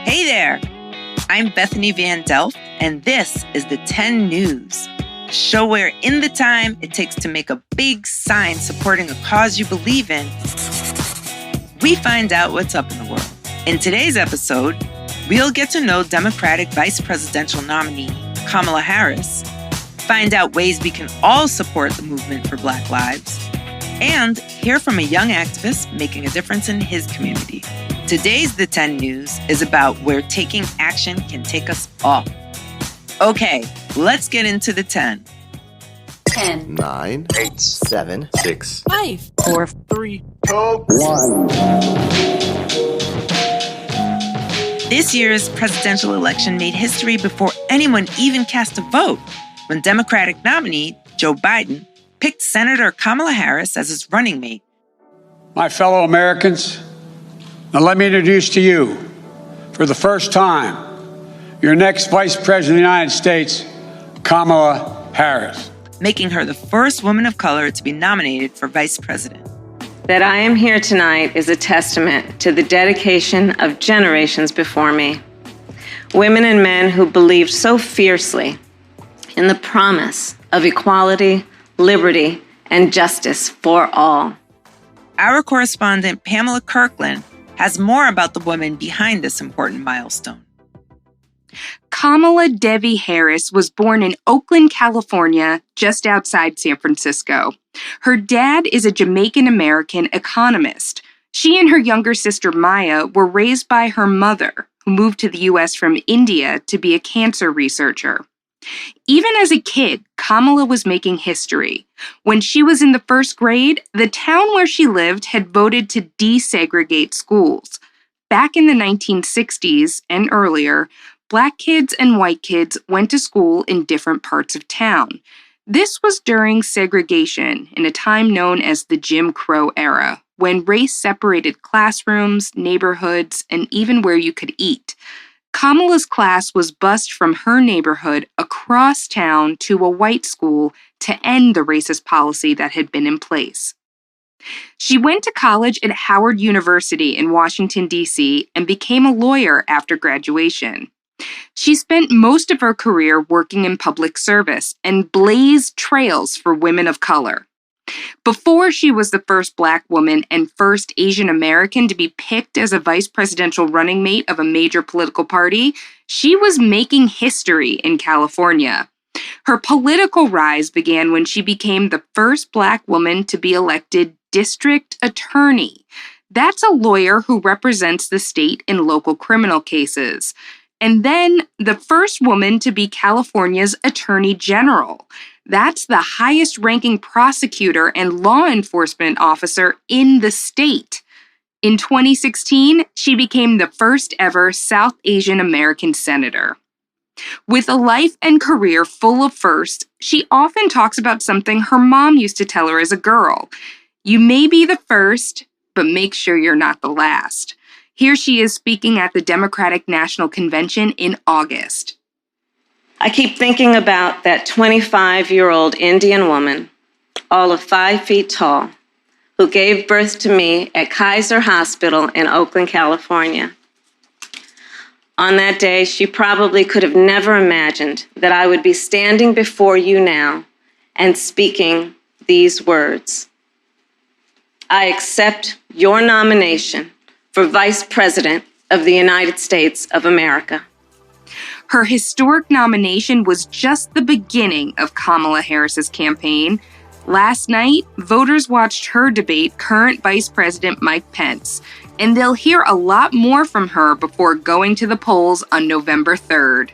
Hey there! I'm Bethany Van Delft, and this is the 10 News, a show where in the time it takes to make a big sign supporting a cause you believe in, we find out what's up in the world. In today's episode, we'll get to know Democratic Vice Presidential nominee Kamala Harris, find out ways we can all support the movement for Black lives, and hear from a young activist making a difference in his community. Today's The 10 News is about where taking action can take us all. Okay, let's get into the 10. 10, 9, 8, 7, 6, 5, 4, 3, 2, 1. This year's presidential election made history before anyone even cast a vote, when Democratic nominee Joe Biden picked Senator Kamala Harris as his running mate. My fellow Americans, now let me introduce to you, for the first time, your next Vice President of the United States, Kamala Harris. Making her the first woman of color to be nominated for vice president. That I am here tonight is a testament to the dedication of generations before me. Women and men who believed so fiercely in the promise of equality, liberty, and justice for all. Our correspondent Pamela Kirkland has more about the woman behind this important milestone. Kamala Devi Harris was born in Oakland, California, just outside San Francisco. Her dad is a Jamaican-American economist. She and her younger sister Maya were raised by her mother, who moved to the U.S. from India to be a cancer researcher. Even as a kid, Kamala was making history. When she was in the first grade, the town where she lived had voted to desegregate schools. Back in the 1960s and earlier, Black kids and white kids went to school in different parts of town. This was during segregation in a time known as the Jim Crow era, when race separated classrooms, neighborhoods, and even where you could eat. Kamala's class was bused from her neighborhood across town to a white school to end the racist policy that had been in place. She went to college at Howard University in Washington, D.C., and became a lawyer after graduation. She spent most of her career working in public service and blazed trails for women of color. Before she was the first Black woman and first Asian American to be picked as a vice presidential running mate of a major political party, she was making history in California. Her political rise began when she became the first Black woman to be elected district attorney. That's a lawyer who represents the state in local criminal cases. And then the first woman to be California's attorney general. That's the highest-ranking prosecutor and law enforcement officer in the state. In 2016, she became the first ever South Asian American senator. With a life and career full of firsts, she often talks about something her mom used to tell her as a girl. You may be the first, but make sure you're not the last. Here she is speaking at the Democratic National Convention in August. I keep thinking about that 25-year-old Indian woman, all of 5 feet tall, who gave birth to me at Kaiser Hospital in Oakland, California. On that day, she probably could have never imagined that I would be standing before you now and speaking these words. I accept your nomination for Vice President of the United States of America. Her historic nomination was just the beginning of Kamala Harris's campaign. Last night, voters watched her debate current Vice President Mike Pence, and they'll hear a lot more from her before going to the polls on November 3rd.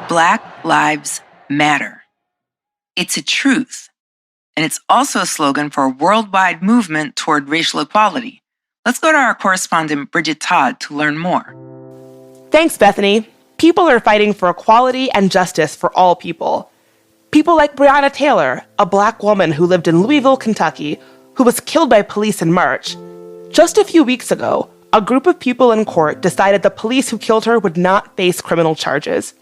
Black Lives Matter. It's a truth, and it's also a slogan for a worldwide movement toward racial equality. Let's go to our correspondent Bridget Todd to learn more. Thanks, Bethany. People are fighting for equality and justice for all people. People like Breonna Taylor, a Black woman who lived in Louisville, Kentucky, who was killed by police in March. Just a few weeks ago, a group of people in court decided the police who killed her would not face criminal charges.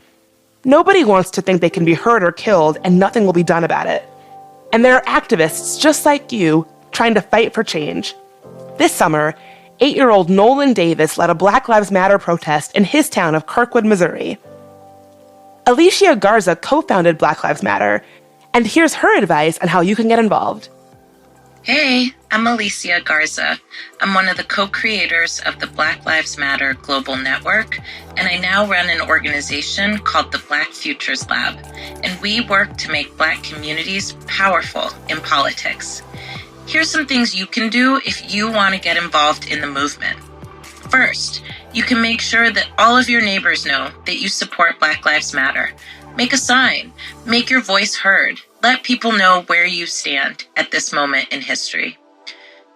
Nobody wants to think they can be hurt or killed and nothing will be done about it. And there are activists just like you trying to fight for change. This summer, 8-year-old Nolan Davis led a Black Lives Matter protest in his town of Kirkwood, Missouri. Alicia Garza co-founded Black Lives Matter, and here's her advice on how you can get involved. Hey, I'm Alicia Garza. I'm one of the co-creators of the Black Lives Matter Global Network, and I now run an organization called the Black Futures Lab, and we work to make Black communities powerful in politics. Here's some things you can do if you want to get involved in the movement. First, you can make sure that all of your neighbors know that you support Black Lives Matter. Make a sign, make your voice heard. Let people know where you stand at this moment in history.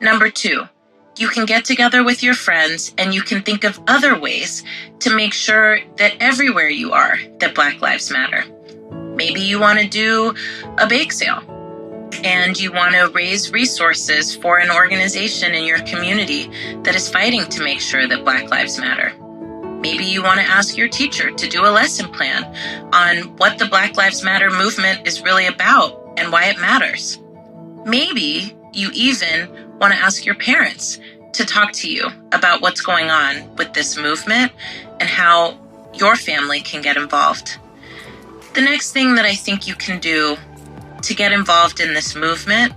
Number 2, you can get together with your friends and you can think of other ways to make sure that everywhere you are, that Black Lives Matter. Maybe you want to do a bake sale and you want to raise resources for an organization in your community that is fighting to make sure that Black Lives Matter. Maybe you want to ask your teacher to do a lesson plan on what the Black Lives Matter movement is really about and why it matters. Maybe you even want to ask your parents to talk to you about what's going on with this movement and how your family can get involved. The next thing that I think you can do to get involved in this movement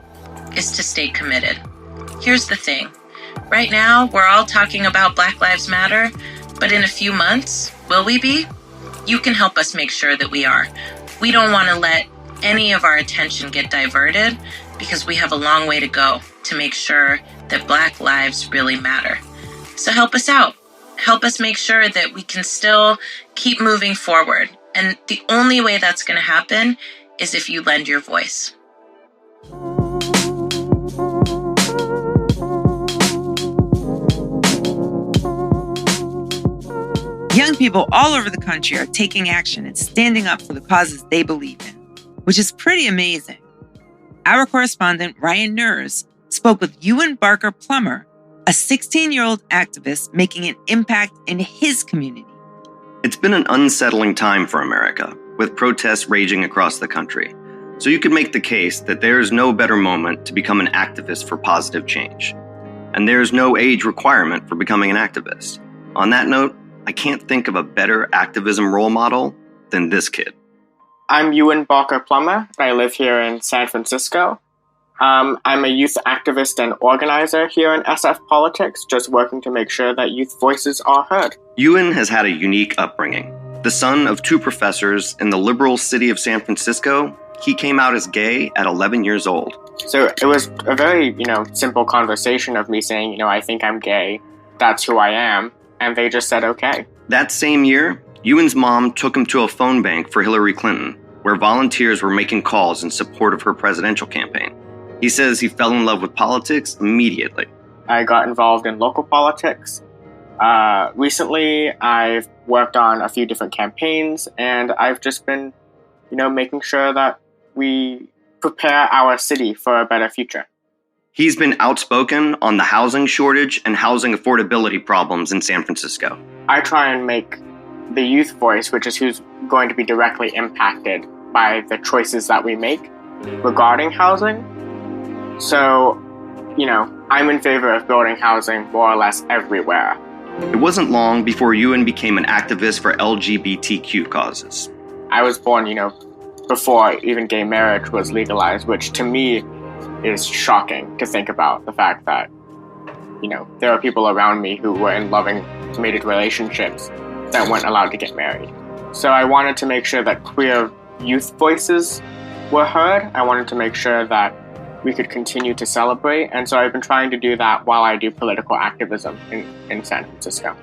is to stay committed. Here's the thing. Right now, we're all talking about Black Lives Matter, but in a few months, will we be? You can help us make sure that we are. We don't want to let any of our attention get diverted because we have a long way to go to make sure that Black lives really matter. So help us out. Help us make sure that we can still keep moving forward. And the only way that's going to happen is if you lend your voice. Young people all over the country are taking action and standing up for the causes they believe in, which is pretty amazing. Our correspondent, Ryan Nurs, spoke with Ewan Barker Plummer, a 16-year-old activist making an impact in his community. It's been an unsettling time for America, with protests raging across the country. So you could make the case that there is no better moment to become an activist for positive change. And there is no age requirement for becoming an activist. On that note, I can't think of a better activism role model than this kid. I'm Ewan Barker Plummer. I live here in San Francisco. I'm a youth activist and organizer here in SF Politics, just working to make sure that youth voices are heard. Ewan has had a unique upbringing. The son of 2 professors in the liberal city of San Francisco, he came out as gay at 11 years old. So it was a very, simple conversation of me saying, I think I'm gay. That's who I am. And they just said, okay. That same year, Ewan's mom took him to a phone bank for Hillary Clinton, where volunteers were making calls in support of her presidential campaign. He says he fell in love with politics immediately. I got involved in local politics. Recently, I've worked on a few different campaigns, and I've just been, making sure that we prepare our city for a better future. He's been outspoken on the housing shortage and housing affordability problems in San Francisco. I try and make the youth voice, which is who's going to be directly impacted by the choices that we make regarding housing. So, I'm in favor of building housing more or less everywhere. It wasn't long before Ewan became an activist for LGBTQ causes. I was born, before even gay marriage was legalized, which to me is shocking to think about the fact that, there are people around me who were in loving, committed relationships that weren't allowed to get married. So I wanted to make sure that queer youth voices were heard. I wanted to make sure that we could continue to celebrate. And so I've been trying to do that while I do political activism in San Francisco.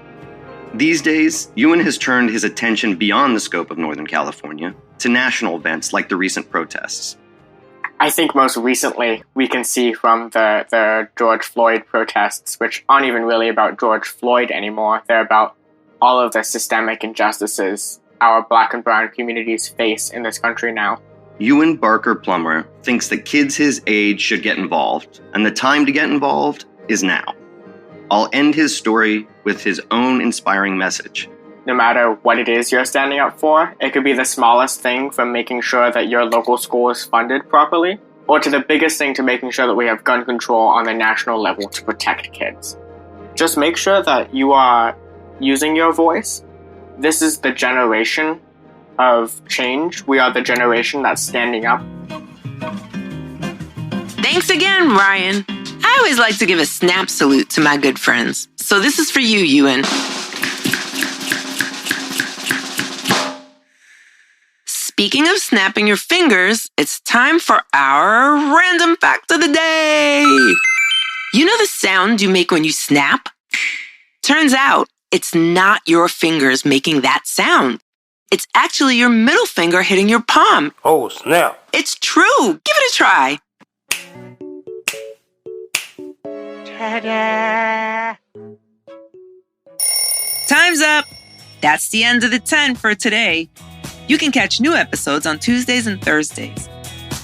These days, Ewan has turned his attention beyond the scope of Northern California to national events like the recent protests. I think most recently we can see from the George Floyd protests, which aren't even really about George Floyd anymore. They're about all of the systemic injustices our Black and brown communities face in this country now. Ewan Barker Plummer thinks that kids his age should get involved, and the time to get involved is now. I'll end his story with his own inspiring message. No matter what it is you're standing up for, it could be the smallest thing from making sure that your local school is funded properly, or to the biggest thing to making sure that we have gun control on the national level to protect kids. Just make sure that you are using your voice. This is the generation of change. We are the generation that's standing up. Thanks again, Ryan. I always like to give a snap salute to my good friends. So this is for you, Ewan. Speaking of snapping your fingers, it's time for our random fact of the day. You know the sound you make when you snap? Turns out it's not your fingers making that sound. It's actually your middle finger hitting your palm. Oh, snap. It's true. Give it a try. Ta-da! Time's up. That's the end of the 10 for today. You can catch new episodes on Tuesdays and Thursdays.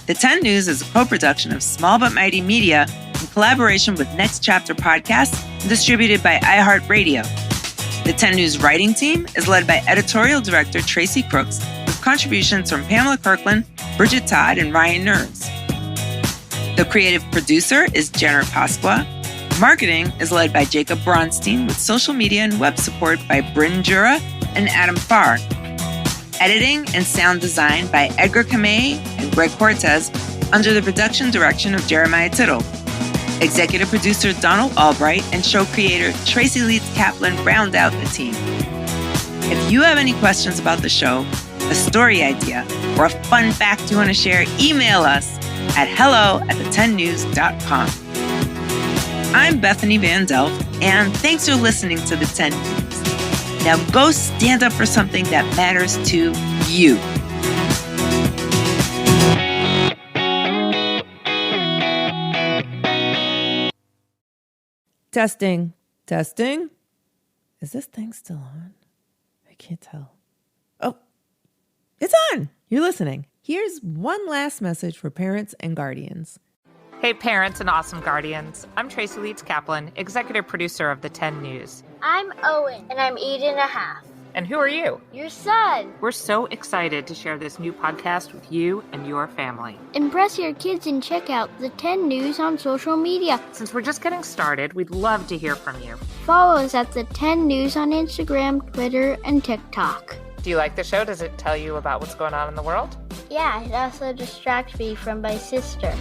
The 10 News is a co-production of Small But Mighty Media in collaboration with Next Chapter Podcasts and distributed by iHeartRadio. The 10 News writing team is led by editorial director Tracy Crooks, with contributions from Pamela Kirkland, Bridget Todd, and Ryan Nerves. The creative producer is Jenner Pasqua. Marketing is led by Jacob Bronstein, with social media and web support by Bryn Jura and Adam Farr. Editing and sound design by Edgar Kamei and Greg Cortez, under the production direction of Jeremiah Tittle. Executive producer Donald Albright and show creator Tracy Leeds Kaplan round out the team. If you have any questions about the show, a story idea, or a fun fact you want to share, email us at hello@the10news.com. I'm Bethany Van Delft, and thanks for listening to the 10 News. Now go stand up for something that matters to you. Testing. Testing. Is this thing still on? I can't tell. Oh, it's on. You're listening. Here's one last message for parents and guardians. Hey, parents and awesome guardians. I'm Tracy Leeds Kaplan, executive producer of the 10 News. I'm Owen, and I'm 8.5. And who are you? Your son. We're so excited to share this new podcast with you and your family. Impress your kids and check out the 10 News on social media. Since we're just getting started, we'd love to hear from you. Follow us at the 10 News on Instagram, Twitter, and TikTok. Do you like the show? Does it tell you about what's going on in the world? Yeah, it also distracts me from my sister.